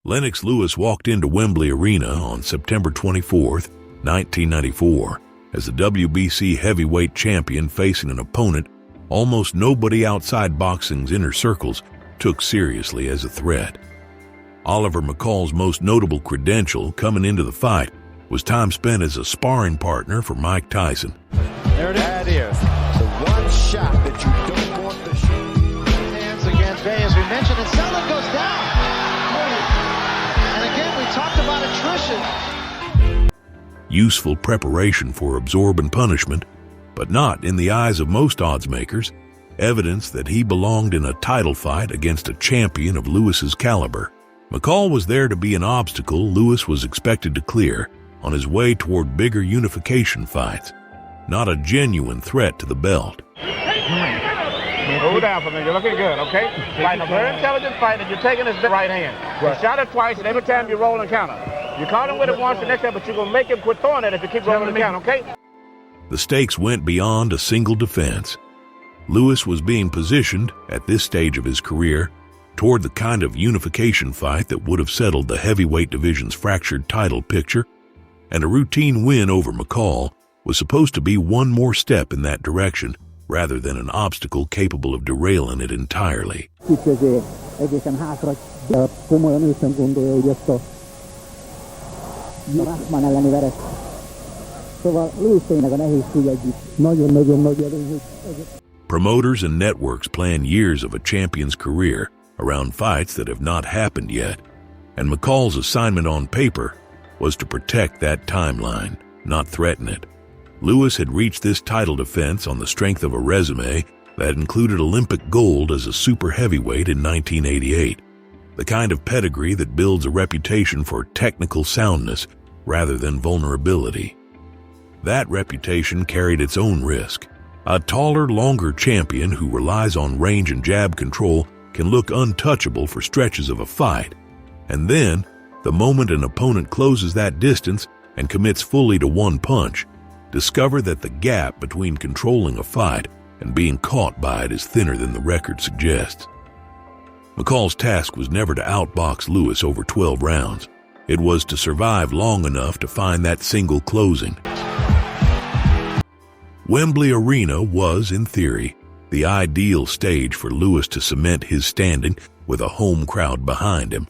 Lennox Lewis walked into Wembley Arena on September 24, 1994, as the WBC heavyweight champion facing an opponent almost nobody outside boxing's inner circles took seriously as a threat. Oliver McCall's most notable credential coming into the fight was time spent as a sparring partner for Mike Tyson. There it is. That is the one shot that you don't want to shoot. Hands against Bay, as we mentioned, and Selleck goes down. And again, we talked about attrition. Useful preparation for absorbent punishment, but not in the eyes of most odds makers, evidence that he belonged in a title fight against a champion of Lewis's caliber. McCall was there to be an obstacle Lewis was expected to clear on his way toward bigger unification fights, not a genuine threat to the belt. Hold down for me. You're looking good, okay? Fighting a very intelligent fight, and you're taking his right hand. You shot it twice, and every time you roll and counter. You caught him with it once, the next time, but you're going to make him quit throwing it if you keep rolling and count, okay? The stakes went beyond a single defense. Lewis was being positioned, at this stage of his career, toward the kind of unification fight that would have settled the heavyweight division's fractured title picture, and a routine win over McCall was supposed to be one more step in that direction, rather than an obstacle capable of derailing it entirely. Promoters and networks plan years of a champion's career around fights that have not happened yet, and McCall's assignment on paper was to protect that timeline, not threaten it. Lewis had reached this title defense on the strength of a resume that included Olympic gold as a super heavyweight in 1988, the kind of pedigree that builds a reputation for technical soundness rather than vulnerability. That reputation carried its own risk. A taller, longer champion who relies on range and jab control can look untouchable for stretches of a fight, and then, the moment an opponent closes that distance and commits fully to one punch, discover that the gap between controlling a fight and being caught by it is thinner than the record suggests. McCall's task was never to outbox Lewis over 12 rounds. It was to survive long enough to find that single closing. Wembley Arena was, in theory, the ideal stage for Lewis to cement his standing with a home crowd behind him.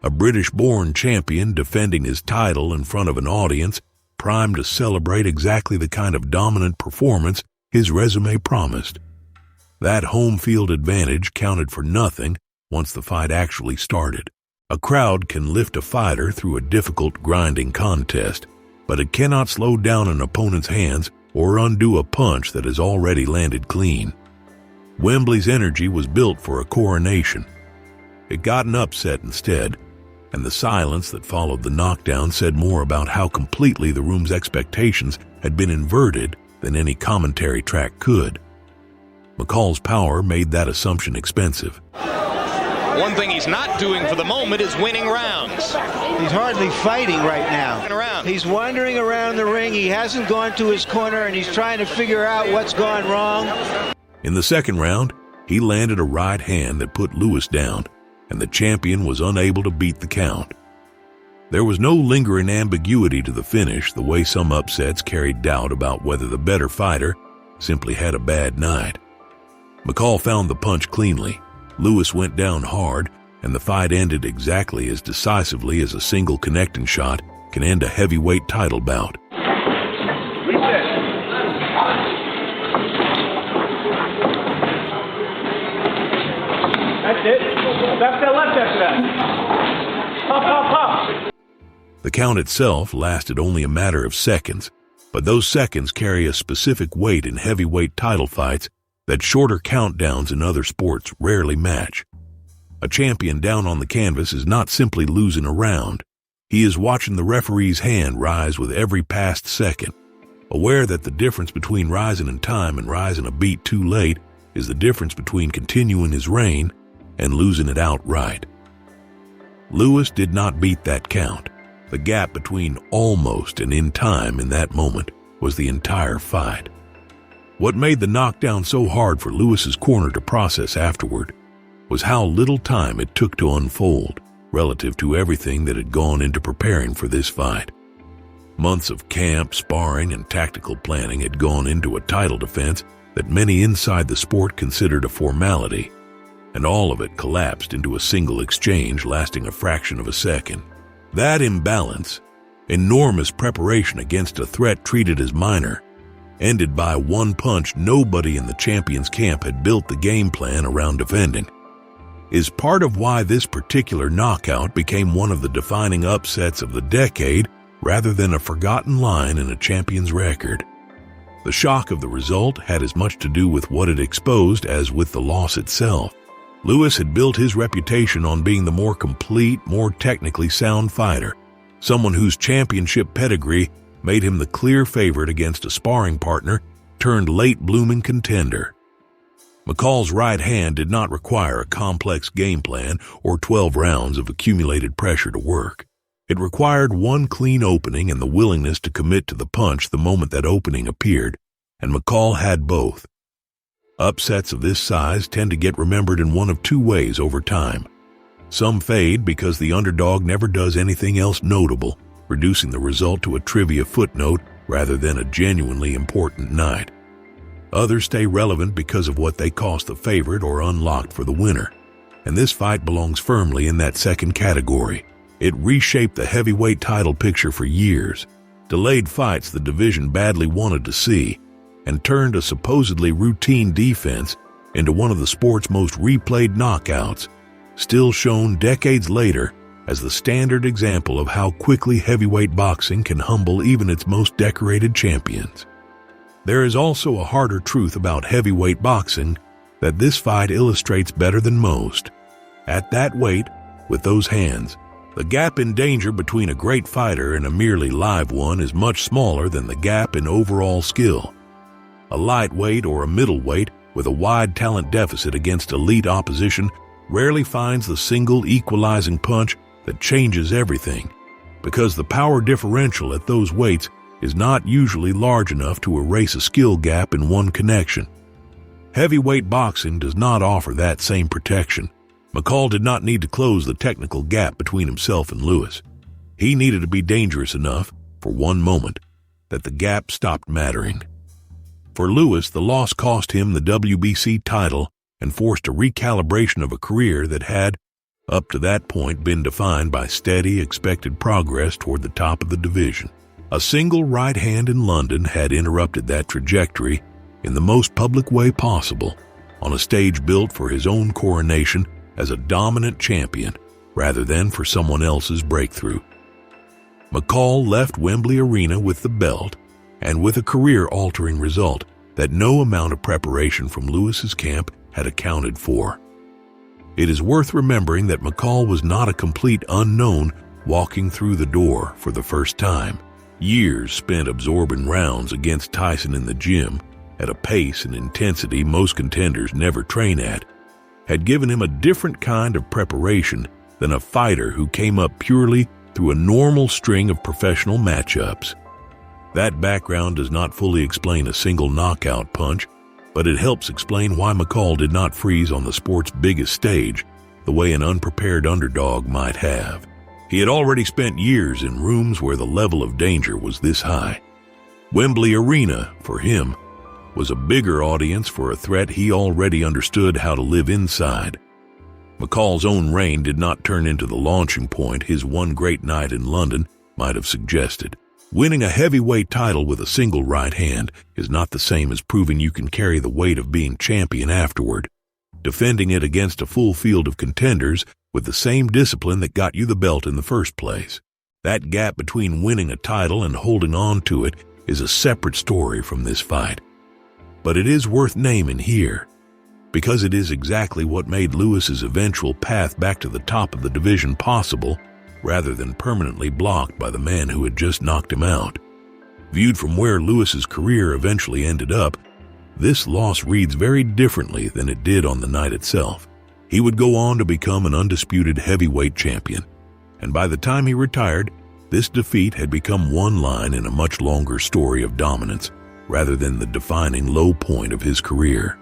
A British-born champion defending his title in front of an audience primed to celebrate exactly the kind of dominant performance his resume promised. That home field advantage counted for nothing once the fight actually started. A crowd can lift a fighter through a difficult grinding contest, but it cannot slow down an opponent's hands or undo a punch that has already landed clean. Wembley's energy was built for a coronation. It got an upset instead, and the silence that followed the knockdown said more about how completely the room's expectations had been inverted than any commentary track could. McCall's power made that assumption expensive. One thing he's not doing for the moment is winning rounds. He's hardly fighting right now. He's wandering around the ring. He hasn't gone to his corner, and he's trying to figure out what's gone wrong. In the second round, he landed a right hand that put Lewis down, and the champion was unable to beat the count. There was no lingering ambiguity to the finish, the way some upsets carried doubt about whether the better fighter simply had a bad night. McCall found the punch cleanly. Lewis went down hard, and the fight ended exactly as decisively as a single connecting shot can end a heavyweight title bout. Reset. That's it. Left to left after that. Pop, pop, pop. The count itself lasted only a matter of seconds, but those seconds carry a specific weight in heavyweight title fights that shorter countdowns in other sports rarely match. A champion down on the canvas is not simply losing a round. He is watching the referee's hand rise with every passed second, aware that the difference between rising in time and rising a beat too late is the difference between continuing his reign and losing it outright. Lewis did not beat that count. The gap between almost and in time in that moment was the entire fight. What made the knockdown so hard for Lewis's corner to process afterward was how little time it took to unfold. relative to everything that had gone into preparing for this fight. Months of camp, sparring, and tactical planning had gone into a title defense that many inside the sport considered a formality, and all of it collapsed into a single exchange lasting a fraction of a second. That imbalance, enormous preparation against a threat treated as minor, ended by one punch nobody in the champion's camp had built the game plan around defending, is part of why this particular knockout became one of the defining upsets of the decade rather than a forgotten line in a champion's record. The shock of the result had as much to do with what it exposed as with the loss itself. Lewis had built his reputation on being the more complete, more technically sound fighter, someone whose championship pedigree made him the clear favorite against a sparring partner turned late-blooming contender. McCall's right hand did not require a complex game plan or 12 rounds of accumulated pressure to work. It required one clean opening and the willingness to commit to the punch the moment that opening appeared, and McCall had both. Upsets of this size tend to get remembered in one of two ways over time. Some fade because the underdog never does anything else notable, reducing the result to a trivia footnote rather than a genuinely important night. Others stay relevant because of what they cost the favorite or unlocked for the winner, and this fight belongs firmly in that second category. It reshaped the heavyweight title picture for years, delayed fights the division badly wanted to see, and turned a supposedly routine defense into one of the sport's most replayed knockouts, still shown decades later as the standard example of how quickly heavyweight boxing can humble even its most decorated champions. There is also a harder truth about heavyweight boxing that this fight illustrates better than most. At that weight, with those hands, the gap in danger between a great fighter and a merely live one is much smaller than the gap in overall skill. A lightweight or a middleweight with a wide talent deficit against elite opposition rarely finds the single equalizing punch that changes everything, because the power differential at those weights is not usually large enough to erase a skill gap in one connection. Heavyweight boxing does not offer that same protection. McCall did not need to close the technical gap between himself and Lewis. He needed to be dangerous enough, for one moment, that the gap stopped mattering. For Lewis, the loss cost him the WBC title and forced a recalibration of a career that had, up to that point, been defined by steady, expected progress toward the top of the division. A single right hand in London had interrupted that trajectory in the most public way possible, on a stage built for his own coronation as a dominant champion rather than for someone else's breakthrough. McCall left Wembley Arena with the belt and with a career-altering result that no amount of preparation from Lewis's camp had accounted for. It is worth remembering that McCall was not a complete unknown walking through the door for the first time. Years spent absorbing rounds against Tyson in the gym at a pace and intensity most contenders never train at had given him a different kind of preparation than a fighter who came up purely through a normal string of professional matchups. That background does not fully explain a single knockout punch, but it helps explain why McCall did not freeze on the sport's biggest stage the way an unprepared underdog might have. He had already spent years in rooms where the level of danger was this high. Wembley Arena, for him, was a bigger audience for a threat he already understood how to live inside. McCall's own reign did not turn into the launching point his one great night in London might have suggested. Winning a heavyweight title with a single right hand is not the same as proving you can carry the weight of being champion afterward. Defending it against a full field of contenders with the same discipline that got you the belt in the first place. That gap between winning a title and holding on to it is a separate story from this fight. But it is worth naming here, because it is exactly what made Lewis's eventual path back to the top of the division possible, rather than permanently blocked by the man who had just knocked him out. Viewed from where Lewis's career eventually ended up, this loss reads very differently than it did on the night itself. He would go on to become an undisputed heavyweight champion, and by the time he retired, this defeat had become one line in a much longer story of dominance, rather than the defining low point of his career.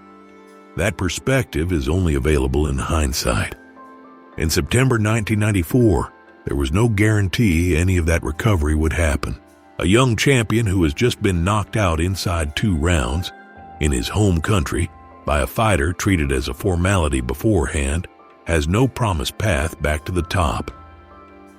That perspective is only available in hindsight. In September 1994, there was no guarantee any of that recovery would happen. A young champion who has just been knocked out inside 2 rounds in his home country by a fighter treated as a formality beforehand has no promised path back to the top.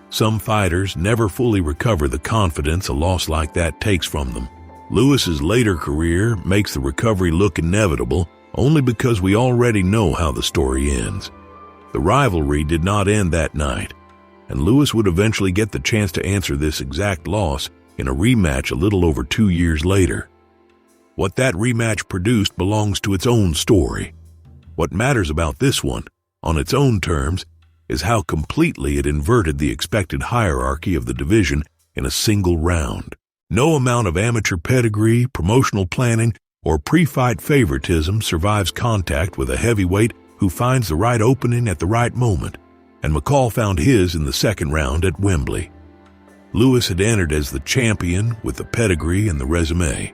Some fighters never fully recover the confidence a loss like that takes from them. Lewis's later career makes the recovery look inevitable only because we already know how the story ends. The rivalry did not end that night, and Lewis would eventually get the chance to answer this exact loss in a rematch a little over 2 years later. What that rematch produced belongs to its own story. What matters about this one, on its own terms, is how completely it inverted the expected hierarchy of the division in a single round. No amount of amateur pedigree, promotional planning, or pre-fight favoritism survives contact with a heavyweight who finds the right opening at the right moment, and McCall found his in the second round at Wembley. Lewis had entered as the champion with the pedigree and the resume.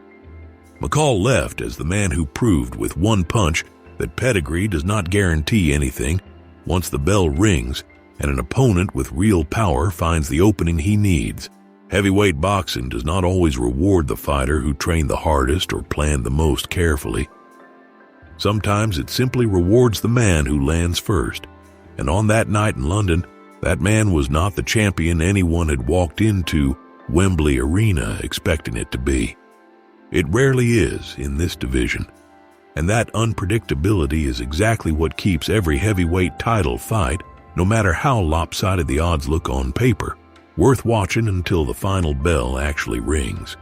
McCall left as the man who proved with one punch that pedigree does not guarantee anything once the bell rings and an opponent with real power finds the opening he needs. Heavyweight boxing does not always reward the fighter who trained the hardest or planned the most carefully. Sometimes it simply rewards the man who lands first. And on that night in London, that man was not the champion anyone had walked into Wembley Arena expecting it to be. It rarely is in this division. And that unpredictability is exactly what keeps every heavyweight title fight, no matter how lopsided the odds look on paper, worth watching until the final bell actually rings.